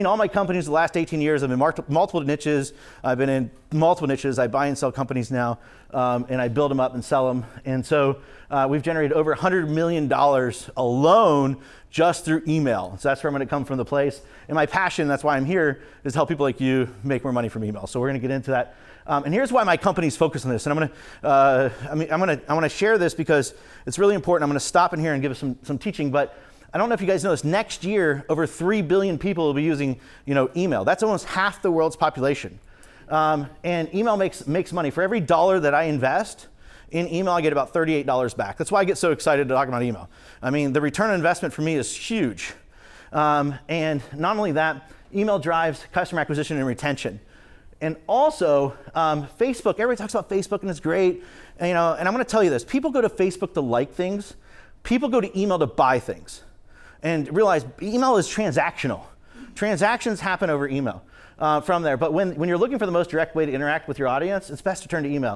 In all my companies the last 18 years, I've been multiple niches. I've been in multiple niches. I buy and sell companies now, and I build them up and sell them. And so we've generated over $100 million alone just through email. So that's where I'm going to come from the place. And my passion, that's why I'm here, is to help people like you make more money from email. So we're going to get into that. And here's why my company's focused on this. And I want to share this because it's really important. I'm going to stop in here and give us some teaching, but I don't know if you guys know this. Next year, over 3 billion people will be using, email. That's almost half the world's population. And email makes money. For every dollar that I invest in email, I get about $38 back. That's why I get so excited to talk about email. I mean, the return on investment for me is huge. And not only that, email drives customer acquisition and retention. And also, Facebook. Everybody talks about Facebook, and it's great. And I'm going to tell you this: people go to Facebook to like things. People go to email to buy things. And realize email is transactional. Transactions happen over email from there. But when you're looking for the most direct way to interact with your audience, it's best to turn to email.